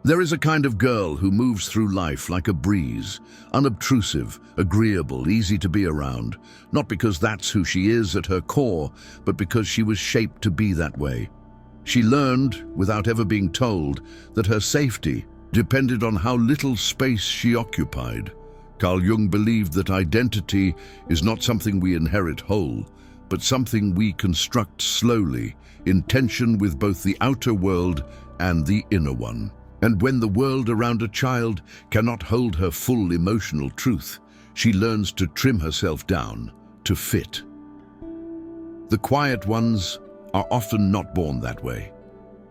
There is a kind of girl who moves through life like a breeze, unobtrusive, agreeable, easy to be around, not because that's who she is at her core, but because she was shaped to be that way. She learned, without ever being told, that her safety depended on how little space she occupied. Carl Jung believed that identity is not something we inherit whole, but something we construct slowly, in tension with both the outer world and the inner one. And when the world around a child cannot hold her full emotional truth, she learns to trim herself down, to fit. The quiet ones are often not born that way.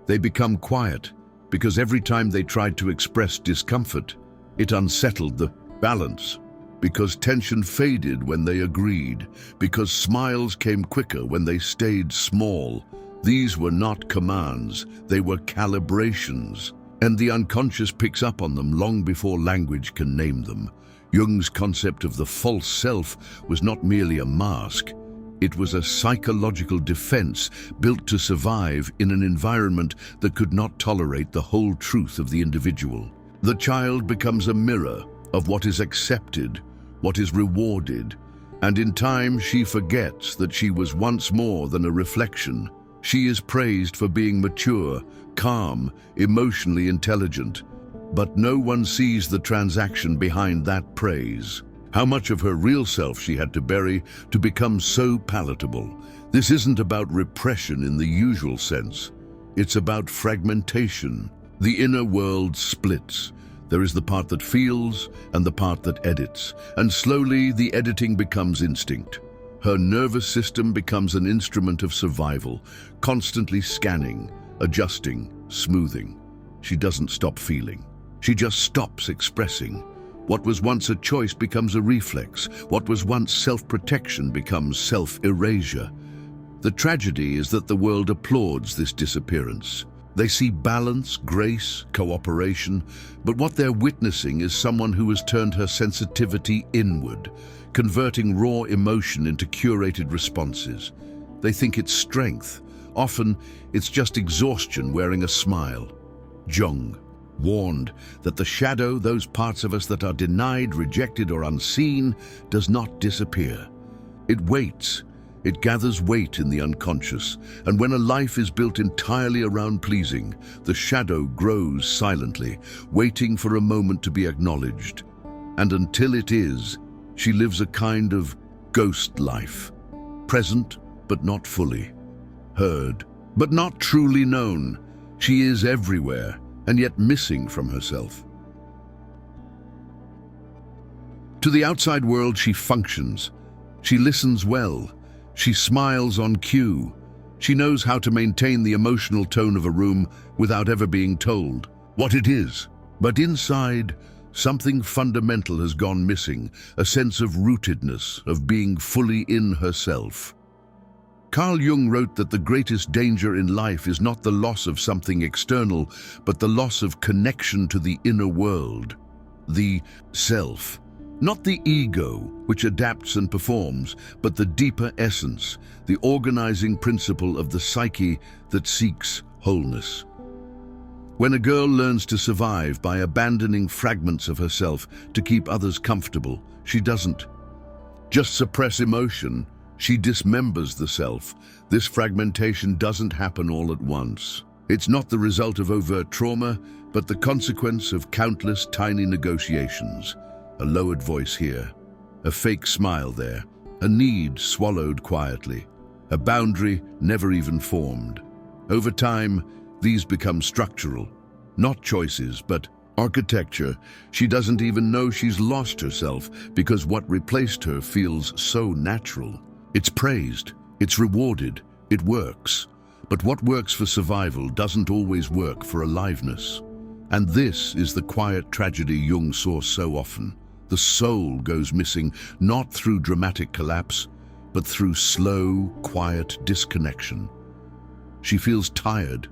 They become quiet because every time they tried to express discomfort, it unsettled the balance, because tension faded when they agreed, because smiles came quicker when they stayed small. These were not commands, they were calibrations. And the unconscious picks up on them long before language can name them. Jung's concept of the false self was not merely a mask. It was a psychological defense built to survive in an environment that could not tolerate the whole truth of the individual. The child becomes a mirror of what is accepted, what is rewarded, and in time she forgets that she was once more than a reflection. She is praised for being mature, calm, emotionally intelligent, but no one sees the transaction behind that praise. How much of her real self she had to bury to become so palatable. This isn't about repression in the usual sense. It's about fragmentation. The inner world splits. There is the part that feels and the part that edits, and slowly the editing becomes instinct. Her nervous system becomes an instrument of survival, constantly scanning, adjusting, smoothing. She doesn't stop feeling. She just stops expressing. What was once a choice becomes a reflex. What was once self-protection becomes self-erasure. The tragedy is that the world applauds this disappearance. They see balance, grace, cooperation, but what they're witnessing is someone who has turned her sensitivity inward, converting raw emotion into curated responses. They think it's strength. Often, it's just exhaustion wearing a smile. Jung warned that the shadow, those parts of us that are denied, rejected, or unseen, does not disappear. It waits. It gathers weight in the unconscious, and when a life is built entirely around pleasing, the shadow grows silently, waiting for a moment to be acknowledged. And until it is, she lives a kind of ghost life, present but not fully, heard but not truly known. She is everywhere, and yet missing from herself. To the outside world she functions. She listens well. She smiles on cue. She knows how to maintain the emotional tone of a room without ever being told what it is. But inside, something fundamental has gone missing, a sense of rootedness, of being fully in herself. Carl Jung wrote that the greatest danger in life is not the loss of something external, but the loss of connection to the inner world, the self. Not the ego, which adapts and performs, but the deeper essence, the organizing principle of the psyche that seeks wholeness. When a girl learns to survive by abandoning fragments of herself to keep others comfortable, she doesn't just suppress emotion, she dismembers the self. This fragmentation doesn't happen all at once. It's not the result of overt trauma, but the consequence of countless tiny negotiations. A lowered voice here, a fake smile there, a need swallowed quietly, a boundary never even formed. Over time, these become structural, not choices, but architecture. She doesn't even know she's lost herself because what replaced her feels so natural. It's praised, it's rewarded, it works. But what works for survival doesn't always work for aliveness. And this is the quiet tragedy Jung saw so often. The soul goes missing not through dramatic collapse, but through slow, quiet disconnection. She feels tired,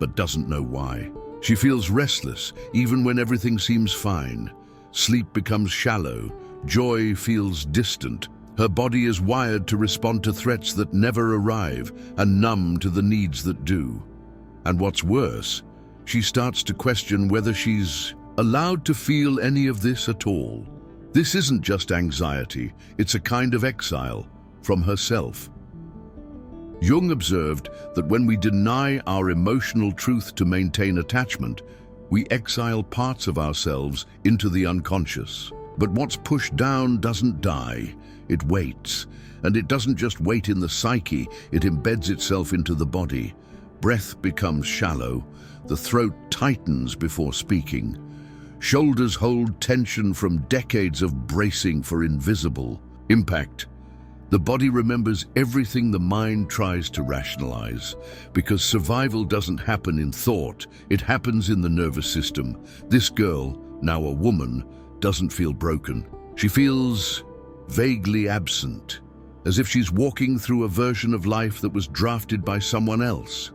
but doesn't know why. She feels restless, even when everything seems fine. Sleep becomes shallow, joy feels distant. Her body is wired to respond to threats that never arrive and numb to the needs that do. And what's worse, she starts to question whether she's allowed to feel any of this at all. This isn't just anxiety, it's a kind of exile from herself. Jung observed that when we deny our emotional truth to maintain attachment, we exile parts of ourselves into the unconscious. But what's pushed down doesn't die, it waits. And it doesn't just wait in the psyche, it embeds itself into the body. Breath becomes shallow, the throat tightens before speaking. Shoulders hold tension from decades of bracing for invisible impact. The body remembers everything the mind tries to rationalize, because survival doesn't happen in thought, it happens in the nervous system. This girl, now a woman, doesn't feel broken. She feels vaguely absent, as if she's walking through a version of life that was drafted by someone else.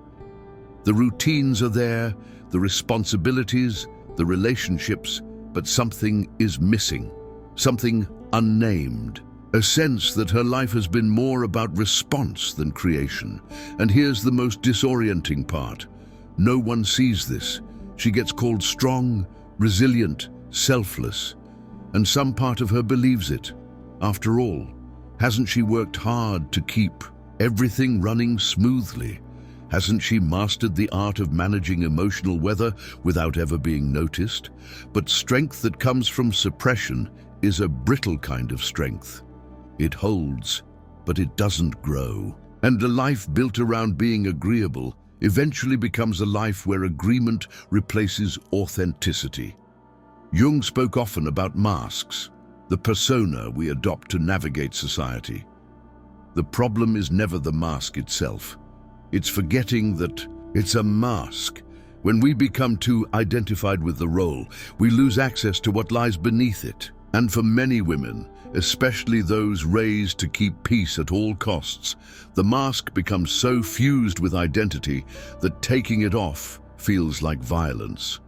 The routines are there, the responsibilities, the relationships, but something is missing, something unnamed. A sense that her life has been more about response than creation. And here's the most disorienting part. No one sees this. She gets called strong, resilient, selfless. And some part of her believes it. After all, hasn't she worked hard to keep everything running smoothly? Hasn't she mastered the art of managing emotional weather without ever being noticed? But strength that comes from suppression is a brittle kind of strength. It holds, but it doesn't grow. And a life built around being agreeable eventually becomes a life where agreement replaces authenticity. Jung spoke often about masks, the persona we adopt to navigate society. The problem is never the mask itself. It's forgetting that it's a mask. When we become too identified with the role, we lose access to what lies beneath it. And for many women, especially those raised to keep peace at all costs, the mask becomes so fused with identity that taking it off feels like violence.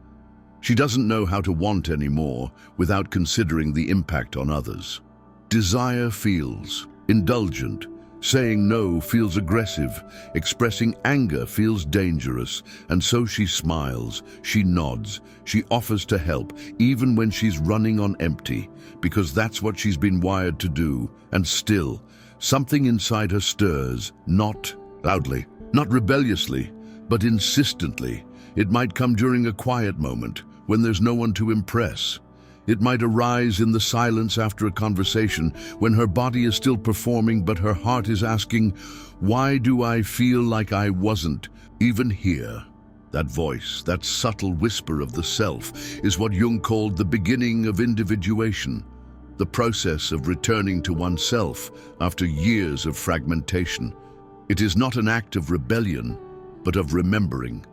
She doesn't know how to want anymore without considering the impact on others. Desire feels indulgent. Saying no feels aggressive, expressing anger feels dangerous, and so she smiles, she nods, she offers to help, even when she's running on empty, because that's what she's been wired to do. And still, something inside her stirs, not loudly, not rebelliously, but insistently. It might come during a quiet moment, when there's no one to impress. It might arise in the silence after a conversation, when her body is still performing but her heart is asking, why do I feel like I wasn't even here? That voice, that subtle whisper of the self, is what Jung called the beginning of individuation, the process of returning to oneself after years of fragmentation. It is not an act of rebellion, but of remembering.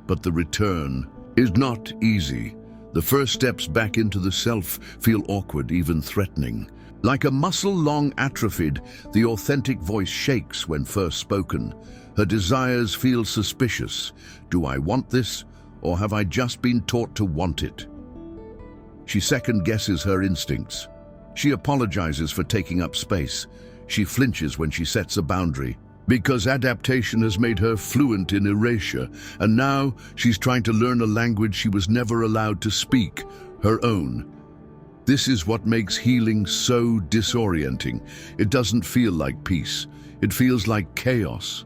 But the return is not easy. The first steps back into the self feel awkward, even threatening. Like a muscle long atrophied, the authentic voice shakes when first spoken. Her desires feel suspicious. Do I want this, or have I just been taught to want it? She second-guesses her instincts. She apologizes for taking up space. She flinches when she sets a boundary, because adaptation has made her fluent in erasure, and now she's trying to learn a language she was never allowed to speak, her own. This is what makes healing so disorienting. It doesn't feel like peace. It feels like chaos.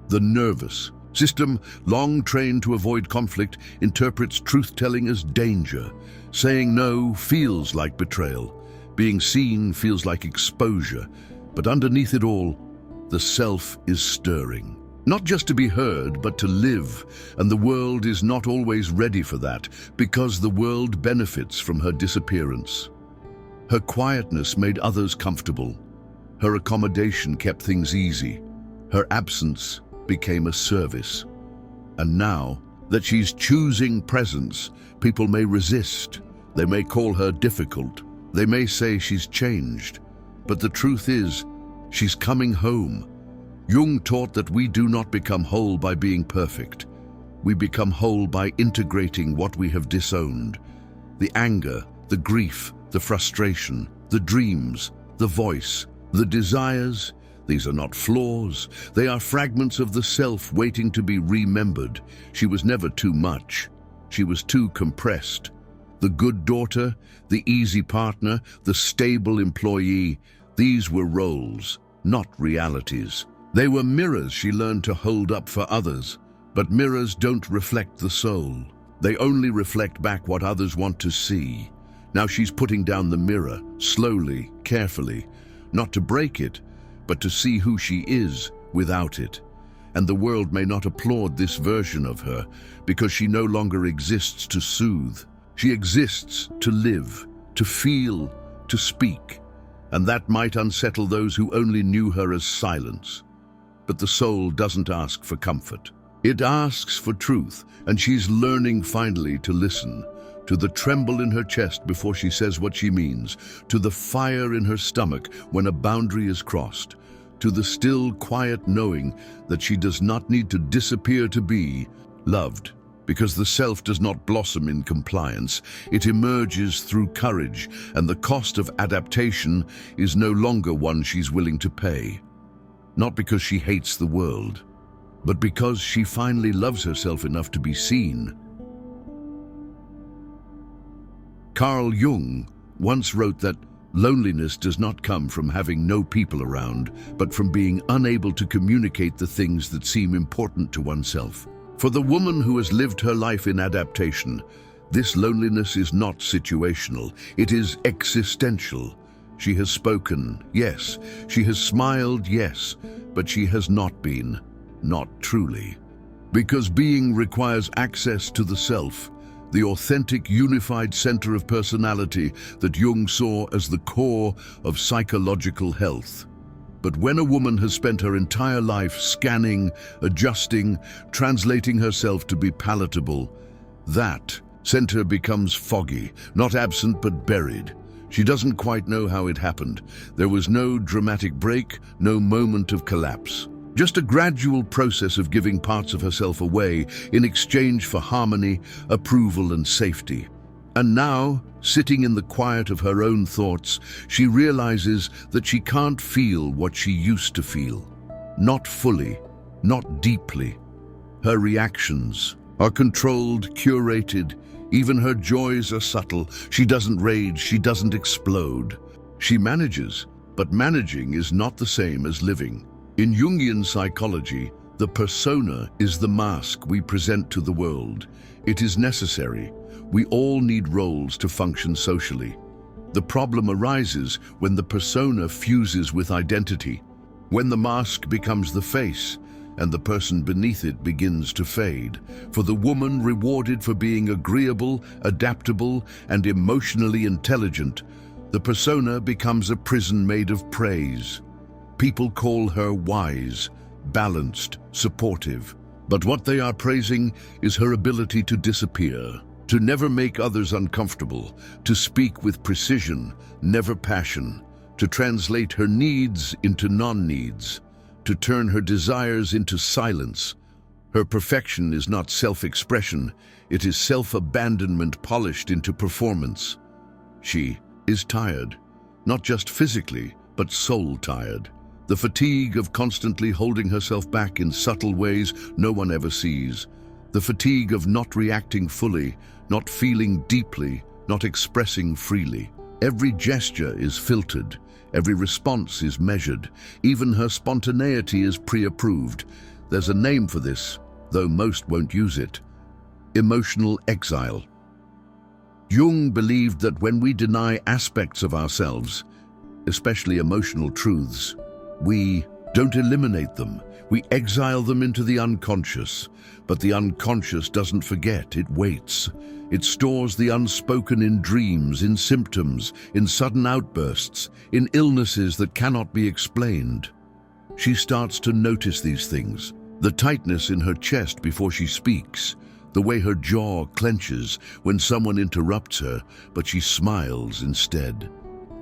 The nervous system, long trained to avoid conflict, interprets truth-telling as danger. Saying no feels like betrayal. Being seen feels like exposure. But underneath it all, the self is stirring. Not just to be heard, but to live. And the world is not always ready for that, because the world benefits from her disappearance. Her quietness made others comfortable. Her accommodation kept things easy. Her absence became a service. And now that she's choosing presence, people may resist. They may call her difficult. They may say she's changed. But the truth is, she's coming home. Jung taught that we do not become whole by being perfect. We become whole by integrating what we have disowned. The anger, the grief, the frustration, the dreams, the voice, the desires. These are not flaws. They are fragments of the self waiting to be remembered. She was never too much. She was too compressed. The good daughter, the easy partner, the stable employee, these were roles, not realities. They were mirrors she learned to hold up for others. But mirrors don't reflect the soul. They only reflect back what others want to see. Now she's putting down the mirror, slowly, carefully, not to break it, but to see who she is without it. And the world may not applaud this version of her because she no longer exists to soothe. She exists to live, to feel, to speak. And that might unsettle those who only knew her as silence. But the soul doesn't ask for comfort. It asks for truth, and she's learning finally to listen, to the tremble in her chest before she says what she means, to the fire in her stomach when a boundary is crossed, to the still, quiet knowing that she does not need to disappear to be loved. Because the self does not blossom in compliance, it emerges through courage, and the cost of adaptation is no longer one she's willing to pay. Not because she hates the world, but because she finally loves herself enough to be seen. Carl Jung once wrote that loneliness does not come from having no people around, but from being unable to communicate the things that seem important to oneself. For the woman who has lived her life in adaptation, this loneliness is not situational, it is existential. She has spoken, yes. She has smiled, yes. But she has not been, not truly. Because being requires access to the self, the authentic, unified center of personality that Jung saw as the core of psychological health. But when a woman has spent her entire life scanning, adjusting, translating herself to be palatable, that center becomes foggy, not absent but buried. She doesn't quite know how it happened. There was no dramatic break, no moment of collapse. Just a gradual process of giving parts of herself away in exchange for harmony, approval, and safety. And now, sitting in the quiet of her own thoughts, she realizes that she can't feel what she used to feel. Not fully, not deeply. Her reactions are controlled, curated. Even her joys are subtle. She doesn't rage, she doesn't explode. She manages, but managing is not the same as living. In Jungian psychology, the persona is the mask we present to the world. It is necessary. We all need roles to function socially. The problem arises when the persona fuses with identity, when the mask becomes the face, and the person beneath it begins to fade. For the woman rewarded for being agreeable, adaptable, and emotionally intelligent, the persona becomes a prison made of praise. People call her wise, balanced, supportive. But what they are praising is her ability to disappear, to never make others uncomfortable, to speak with precision, never passion, to translate her needs into non-needs, to turn her desires into silence. Her perfection is not self-expression, it is self-abandonment polished into performance. She is tired, not just physically, but soul-tired. The fatigue of constantly holding herself back in subtle ways no one ever sees. The fatigue of not reacting fully, not feeling deeply, not expressing freely. Every gesture is filtered. Every response is measured. Even her spontaneity is pre-approved. There's a name for this, though most won't use it. Emotional exile. Jung believed that when we deny aspects of ourselves, especially emotional truths, we don't eliminate them. We exile them into the unconscious. But the unconscious doesn't forget, it waits. It stores the unspoken in dreams, in symptoms, in sudden outbursts, in illnesses that cannot be explained. She starts to notice these things. The tightness in her chest before she speaks, the way her jaw clenches when someone interrupts her, but she smiles instead.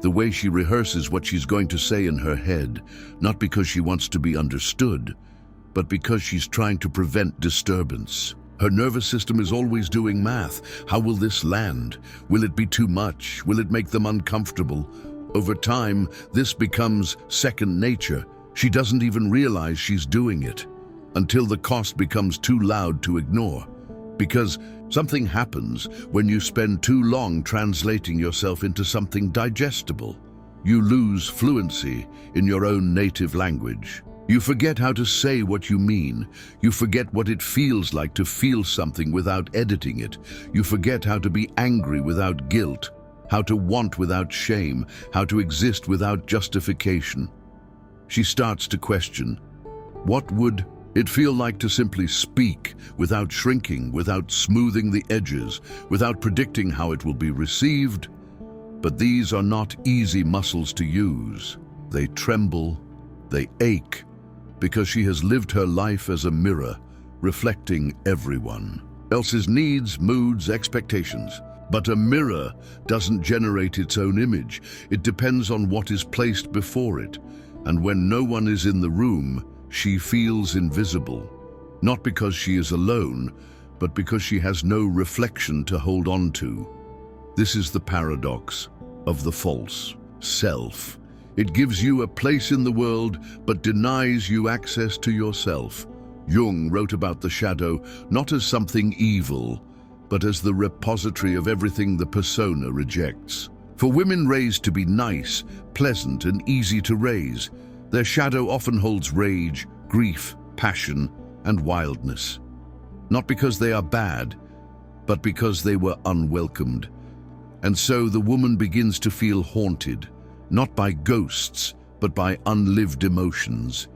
The way she rehearses what she's going to say in her head, not because she wants to be understood, but because she's trying to prevent disturbance. Her nervous system is always doing math. How will this land? Will it be too much? Will it make them uncomfortable? Over time, this becomes second nature. She doesn't even realize she's doing it until the cost becomes too loud to ignore. Because Something happens when you spend too long translating yourself into something digestible. You lose fluency in your own native language. You forget how to say what you mean. You forget what it feels like to feel something without editing it. You forget how to be angry without guilt, how to want without shame, how to exist without justification. She starts to question, what would it feel like to simply speak without shrinking, without smoothing the edges, without predicting how it will be received? But these are not easy muscles to use. They tremble, they ache, because she has lived her life as a mirror, reflecting everyone else's needs, moods, expectations. But a mirror doesn't generate its own image. It depends on what is placed before it. And when no one is in the room, she feels invisible. Not because she is alone, but because she has no reflection to hold on to. This is the paradox of the false self. It gives you a place in the world, but denies you access to yourself. Jung wrote about the shadow not as something evil, but as the repository of everything the persona rejects. For women raised to be nice, pleasant, and easy to raise, their shadow often holds rage, grief, passion, and wildness. Not because they are bad, but because they were unwelcomed. And so the woman begins to feel haunted, not by ghosts, but by unlived emotions.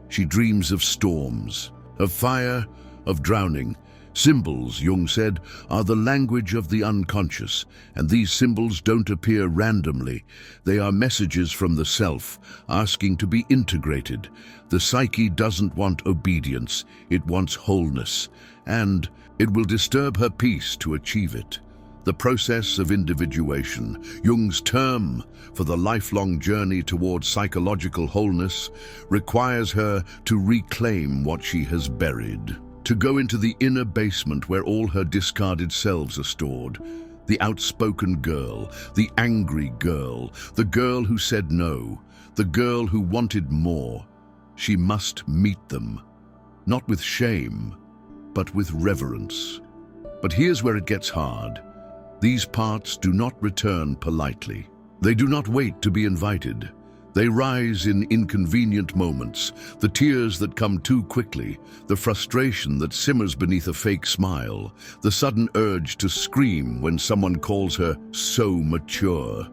She dreams of storms, of fire, of drowning. Symbols, Jung said, are the language of the unconscious, and these symbols don't appear randomly. They are messages from the self, asking to be integrated. The psyche doesn't want obedience, it wants wholeness, and it will disturb her peace to achieve it. The process of individuation, Jung's term for the lifelong journey towards psychological wholeness, requires her to reclaim what she has buried. To go into the inner basement where all her discarded selves are stored. The outspoken girl, the angry girl, the girl who said no, the girl who wanted more. She must meet them, not with shame, but with reverence. But here's where it gets hard. These parts do not return politely. They do not wait to be invited. They rise in inconvenient moments, the tears that come too quickly, the frustration that simmers beneath a fake smile, the sudden urge to scream when someone calls her so mature.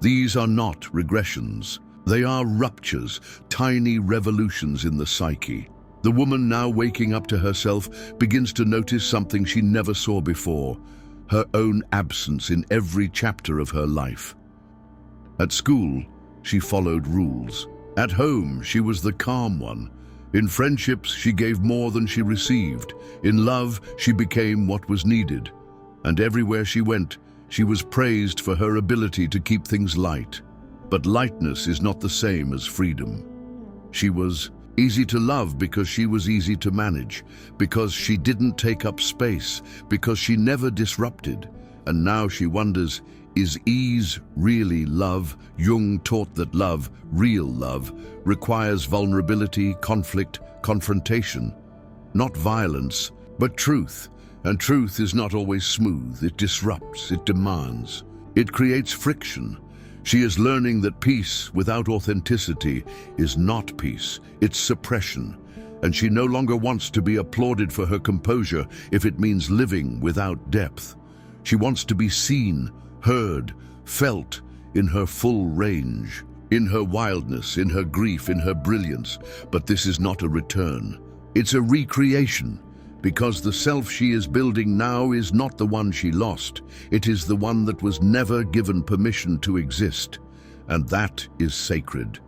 These are not regressions. They are ruptures, tiny revolutions in the psyche. The woman now waking up to herself begins to notice something she never saw before, her own absence in every chapter of her life. At school, she followed rules. At home, she was the calm one. In friendships, she gave more than she received. In love, she became what was needed. And everywhere she went, she was praised for her ability to keep things light. But lightness is not the same as freedom. She was easy to love because she was easy to manage, because she didn't take up space, because she never disrupted. And now she wonders, is ease really love? Jung taught that love, real love, requires vulnerability, conflict, confrontation. Not violence, but truth. And truth is not always smooth. It disrupts, it demands, it creates friction. She is learning that peace without authenticity is not peace, it's suppression. And she no longer wants to be applauded for her composure if it means living without depth. She wants to be seen, heard, felt in her full range, in her wildness, in her grief, in her brilliance. But this is not a return. It's a recreation, because the self she is building now is not the one she lost. It is the one that was never given permission to exist, and that is sacred.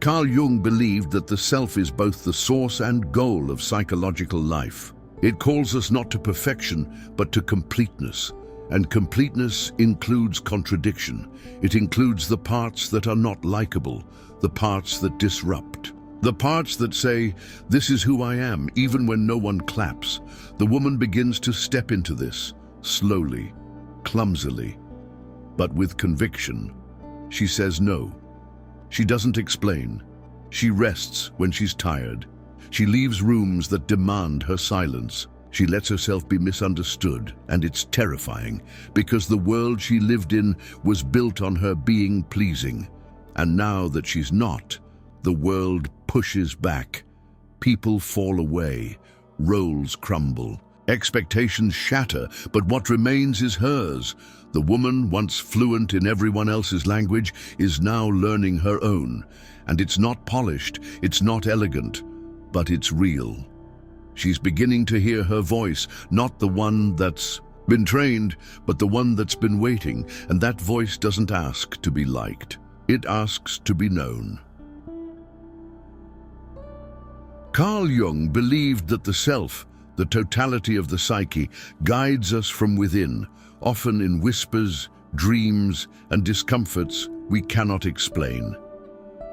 Carl Jung believed that the self is both the source and goal of psychological life. It calls us not to perfection, but to completeness. And completeness includes contradiction. It includes the parts that are not likable, the parts that disrupt, the parts that say, "This is who I am," even when no one claps. The woman begins to step into this, slowly, clumsily, but with conviction. She says no. She doesn't explain. She rests when she's tired. She leaves rooms that demand her silence. She lets herself be misunderstood, and it's terrifying, because the world she lived in was built on her being pleasing. And now that she's not, the world pushes back. People fall away, roles crumble, expectations shatter, but what remains is hers. The woman, once fluent in everyone else's language, is now learning her own. And it's not polished, it's not elegant, but it's real. She's beginning to hear her voice, not the one that's been trained, but the one that's been waiting, and that voice doesn't ask to be liked. It asks to be known. Carl Jung believed that the self, the totality of the psyche, guides us from within, often in whispers, dreams, and discomforts we cannot explain.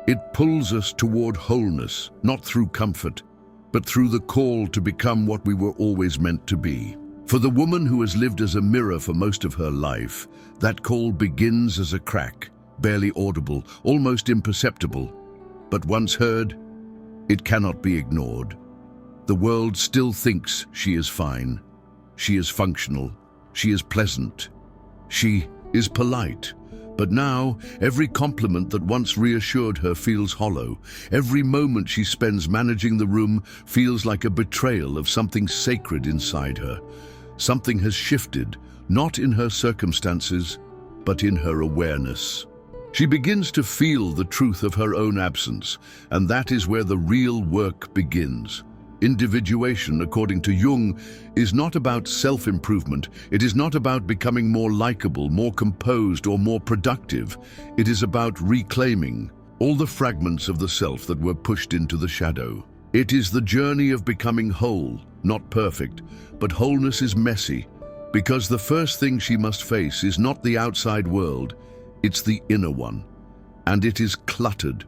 It pulls us toward wholeness, not through comfort, but through the call to become what we were always meant to be. For the woman who has lived as a mirror for most of her life, that call begins as a crack, barely audible, almost imperceptible. But once heard, it cannot be ignored. The world still thinks she is fine. She is functional. She is pleasant. She is polite. But now, every compliment that once reassured her feels hollow. Every moment she spends managing the room feels like a betrayal of something sacred inside her. Something has shifted, not in her circumstances, but in her awareness. She begins to feel the truth of her own absence, and that is where the real work begins. Individuation, according to Jung, is not about self-improvement. It is not about becoming more likable, more composed, or more productive. It is about reclaiming all the fragments of the self that were pushed into the shadow. It is the journey of becoming whole, not perfect, but wholeness is messy, because the first thing she must face is not the outside world, it's the inner one. And it is cluttered.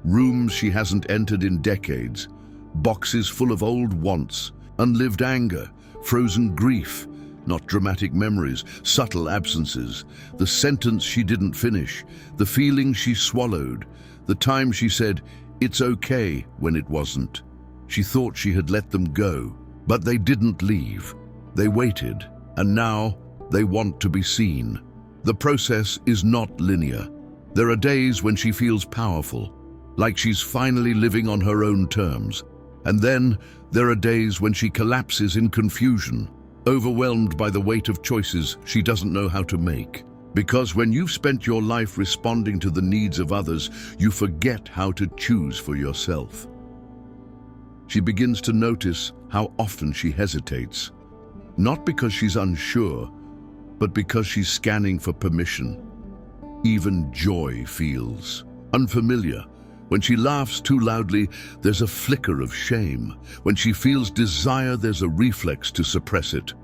Rooms she hasn't entered in decades, boxes full of old wants, unlived anger, frozen grief, not dramatic memories, subtle absences, the sentence she didn't finish, the feeling she swallowed, the time she said, "It's okay," when it wasn't. She thought she had let them go, but they didn't leave. They waited, and now they want to be seen. The process is not linear. There are days when she feels powerful, like she's finally living on her own terms. And then there are days when she collapses in confusion, overwhelmed by the weight of choices she doesn't know how to make. Because when you've spent your life responding to the needs of others, you forget how to choose for yourself. She begins to notice how often she hesitates, not because she's unsure, but because she's scanning for permission. Even joy feels unfamiliar. When she laughs too loudly, there's a flicker of shame. When she feels desire, there's a reflex to suppress it.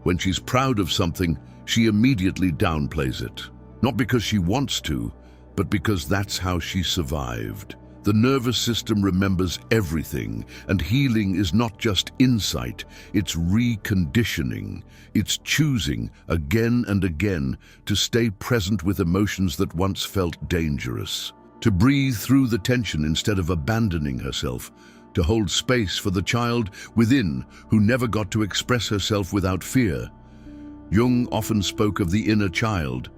When she's proud of something, she immediately downplays it. Not because she wants to, but because that's how she survived. The nervous system remembers everything, and healing is not just insight, it's reconditioning. It's choosing again and again to stay present with emotions that once felt dangerous. To breathe through the tension instead of abandoning herself, to hold space for the child within who never got to express herself without fear. Jung often spoke of the inner child,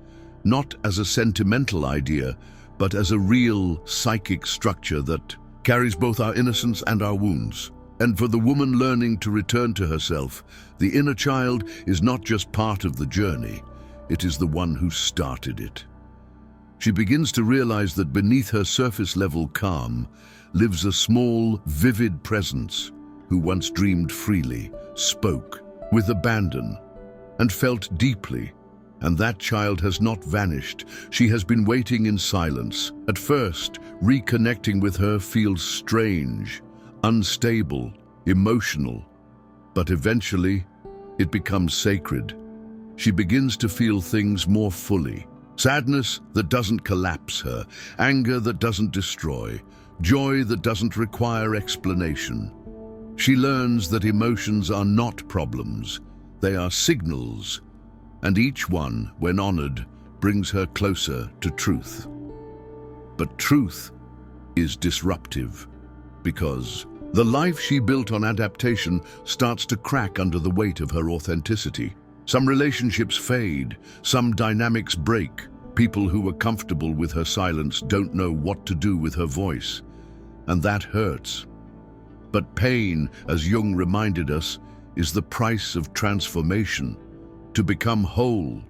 not as a sentimental idea, but as a real psychic structure that carries both our innocence and our wounds. And for the woman learning to return to herself, the inner child is not just part of the journey, it is the one who started it. She begins to realize that beneath her surface-level calm lives a small, vivid presence who once dreamed freely, spoke with abandon, and felt deeply. And that child has not vanished. She has been waiting in silence. At first, reconnecting with her feels strange, unstable, emotional. But eventually, it becomes sacred. She begins to feel things more fully. Sadness that doesn't collapse her, anger that doesn't destroy, joy that doesn't require explanation. She learns that emotions are not problems, they are signals, and each one, when honored, brings her closer to truth. But truth is disruptive, because The life she built on adaptation starts to crack under the weight of her authenticity. Some relationships fade, some dynamics break. People who were comfortable with her silence don't know what to do with her voice, and that hurts. But pain, as Jung reminded us, is the price of transformation. To become whole,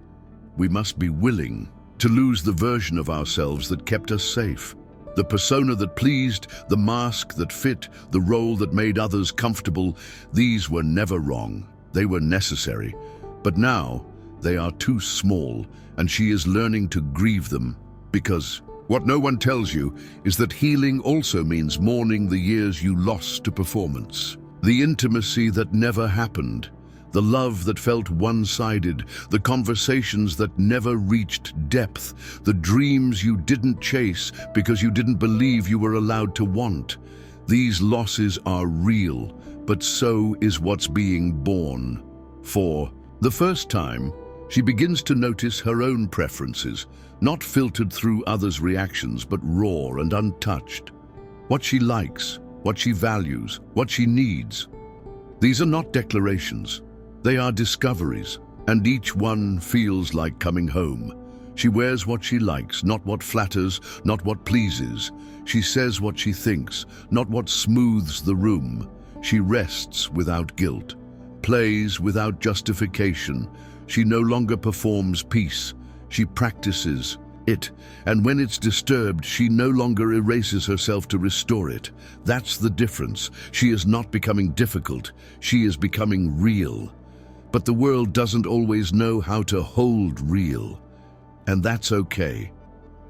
we must be willing to lose the version of ourselves that kept us safe. The persona that pleased, the mask that fit, the role that made others comfortable, these were never wrong. They were necessary. But now, they are too small, and she is learning to grieve them. Because what no one tells you is that healing also means mourning the years you lost to performance. The intimacy that never happened, the love that felt one-sided, the conversations that never reached depth, the dreams you didn't chase because you didn't believe you were allowed to want. These losses are real, but so is what's being born. For the first time, she begins to notice her own preferences, not filtered through others' reactions, but raw and untouched. What she likes, what she values, what she needs. These are not declarations. They are discoveries, and each one feels like coming home. She wears what she likes, not what flatters, not what pleases. She says what she thinks, not what smooths the room. She rests without guilt, plays without justification. She no longer performs peace. She practices it, and when it's disturbed, she no longer erases herself to restore it. That's the difference. She is not becoming difficult. She is becoming real. But the world doesn't always know how to hold real. And that's okay,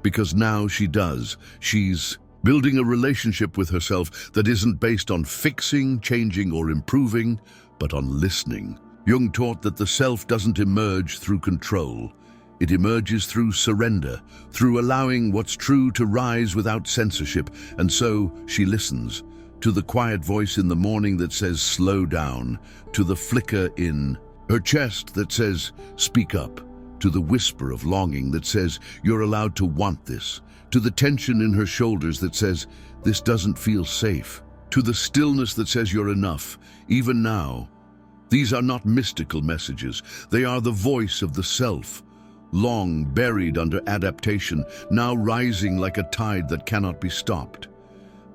because now she does. She's building a relationship with herself that isn't based on fixing, changing, or improving, but on listening. Jung taught that the self doesn't emerge through control. It emerges through surrender, through allowing what's true to rise without censorship. And so she listens to the quiet voice in the morning that says, slow down, to the flicker in her chest that says, speak up, to the whisper of longing that says, you're allowed to want this, to the tension in her shoulders that says, this doesn't feel safe, to the stillness that says you're enough, even now. These are not mystical messages. They are the voice of the self, long buried under adaptation, now rising like a tide that cannot be stopped.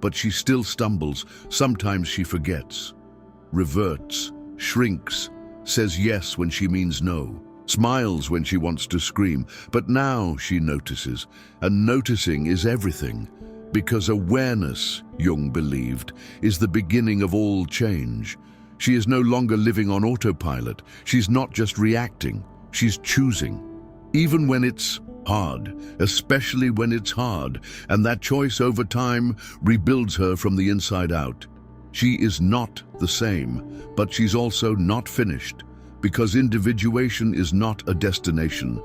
But she still stumbles. Sometimes she forgets, reverts, shrinks, says yes when she means no, smiles when she wants to scream. But now she notices, and noticing is everything, because awareness, Jung believed, is the beginning of all change. She is no longer living on autopilot. She's not just reacting, she's choosing. Even when it's hard, especially when it's hard, and that choice over time rebuilds her from the inside out. She is not the same, but she's also not finished, because individuation is not a destination.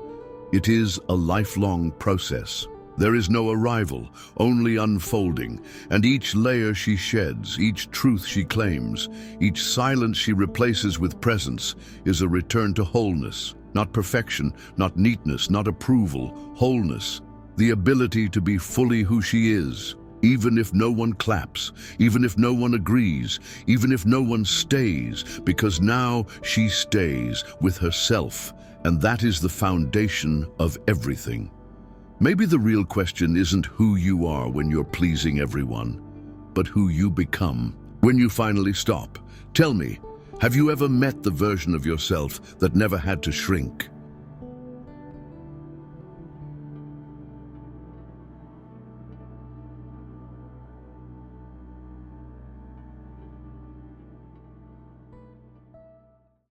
It is a lifelong process. There is no arrival, only unfolding, and each layer she sheds, each truth she claims, each silence she replaces with presence is a return to wholeness, not perfection, not neatness, not approval, wholeness, the ability to be fully who she is, even if no one claps, even if no one agrees, even if no one stays, because now she stays with herself, and that is the foundation of everything. Maybe the real question isn't who you are when you're pleasing everyone, but who you become when you finally stop. Tell me, have you ever met the version of yourself that never had to shrink?